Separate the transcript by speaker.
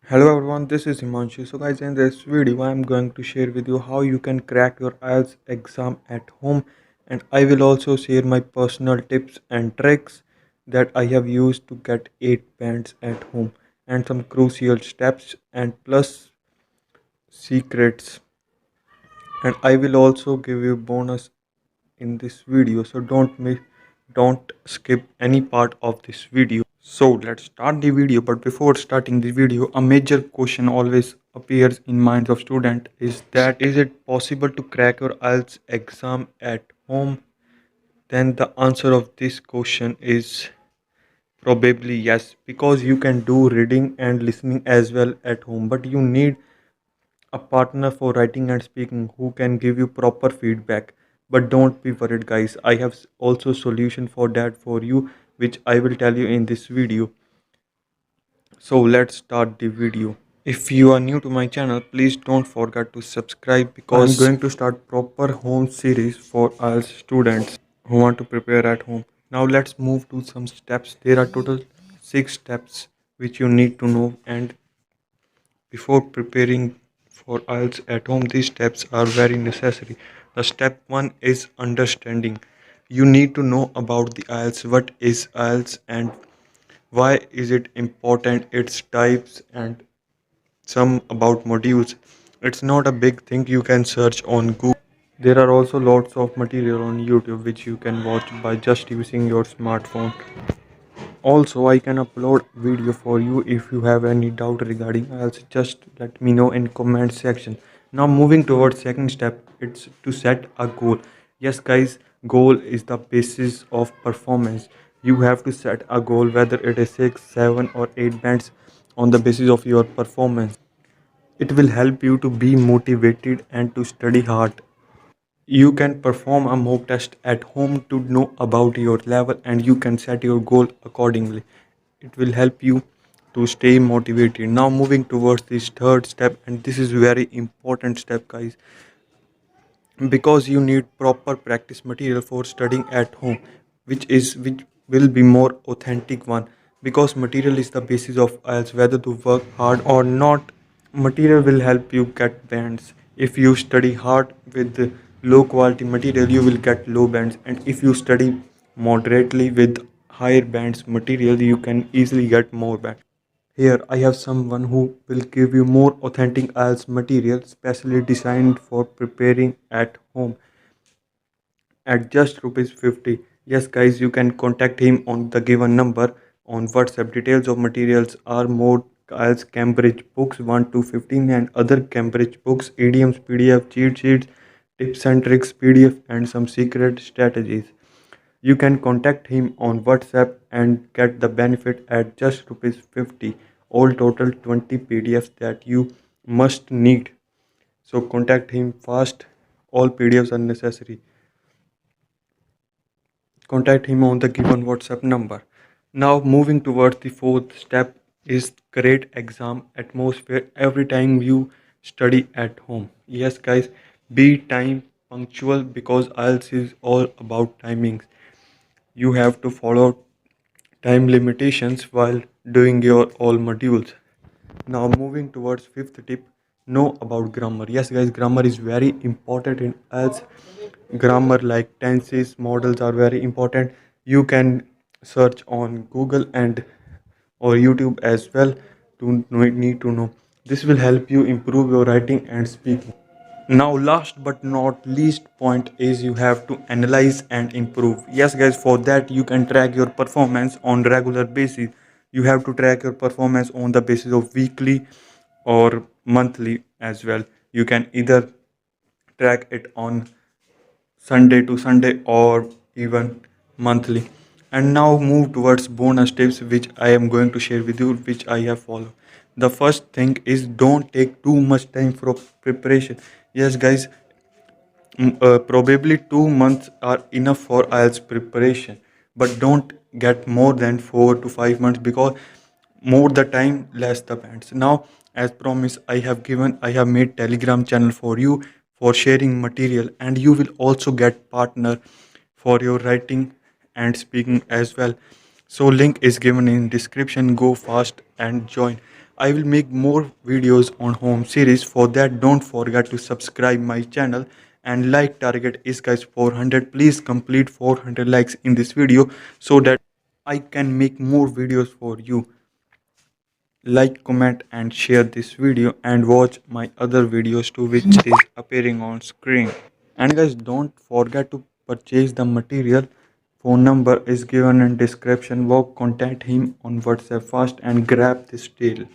Speaker 1: Hello everyone, this is Himanshu. So guys, in this video I am going to share with you how you can crack your IELTS exam at home, and I will also share my personal tips and tricks that I have used to get 8 bands at home, and some crucial steps and plus secrets, and I will also give you bonus in this video, so don't skip any part of this video. So let's start the video. But before starting the video, a major question always appears in minds of student is that is it possible to crack your IELTS exam at home? Then the answer of this question is probably yes, because you can do reading and listening as well at home, but you need a partner for writing and speaking who can give you proper feedback. But don't be worried guys, I have also solution for that for you, which I will tell you in this video. So let's start the video. If you are new to my channel, please don't forget to subscribe because I'm going to start proper home series for IELTS students who want to prepare at home. Now let's move to some steps. There are total 6 steps which you need to know, and before preparing for IELTS at home, these steps are very necessary. The step 1 is understanding. You need to know about the IELTS. What is IELTS and why is it important, its types, and some about modules. It's not a big thing, you can search on Google. There are also lots of material on YouTube which you can watch by just using your smartphone. Also, I can upload video for you. If you have any doubt regarding IELTS, just let me know in comment section. Now moving towards second step, it's to set a goal. Yes guys, goal is the basis of performance. You have to set a goal, whether it is 6, 7 or 8 bands, on the basis of your performance. It will help you to be motivated and to study hard. You can perform a mock test at home to know about your level, and you can set your goal accordingly. It will help you to stay motivated. Now moving towards this third step, and this is very important step guys, because you need proper practice material for studying at home, which will be more authentic one, because material is the basis of IELTS. Whether to work hard or not, material will help you get bands. If you study hard with low quality material, you will get low bands, and if you study moderately with higher bands material, you can easily get more bands. Here I have someone who will give you more authentic IELTS material specially designed for preparing at home at just rupees 50. Yes guys, you can contact him on the given number on WhatsApp. Details of materials are more IELTS Cambridge books 1 to 15 and other Cambridge books, idioms, PDF, cheat sheets, tips and tricks PDF, and some secret strategies. You can contact him on WhatsApp and get the benefit at just rupees 50. All total 20 PDFs that you must need. So contact him fast. All PDFs are necessary. Contact him on the given WhatsApp number. Now moving towards the fourth step is create exam atmosphere every time you study at home. Yes guys, be time punctual because IELTS is all about timings. You have to follow time limitations while doing your all modules. Now moving towards fifth tip, know about grammar. Yes guys, grammar is very important in IELTS. Grammar like tenses, models are very important. You can search on Google and or YouTube as well to need to know. This will help you improve your writing and speaking. Now last but not least point is you have to analyze and improve. Yes guys, for that you can track your performance on regular basis. You have to track your performance on the basis of weekly or monthly as well. You can either track it on Sunday to Sunday or even monthly. And now move towards bonus tips which I am going to share with you, which I have followed. The first thing is don't take too much time for preparation. Yes guys, probably 2 months are enough for IELTS preparation, but don't get more than 4 to 5 months, because more the time less the bands. Now as promised, I have made Telegram channel for you for sharing material, and you will also get partner for your writing and speaking as well. So link is given in description. Go fast and join. I will make more videos on home series. For that, don't forget to subscribe my channel and like. Target is guys 400. Please complete 400 likes in this video so that I can make more videos for you. Like, comment and share this video and watch my other videos too, which is appearing on screen. And guys, don't forget to purchase the material. Phone number is given in description box. Contact him on WhatsApp fast and grab this deal.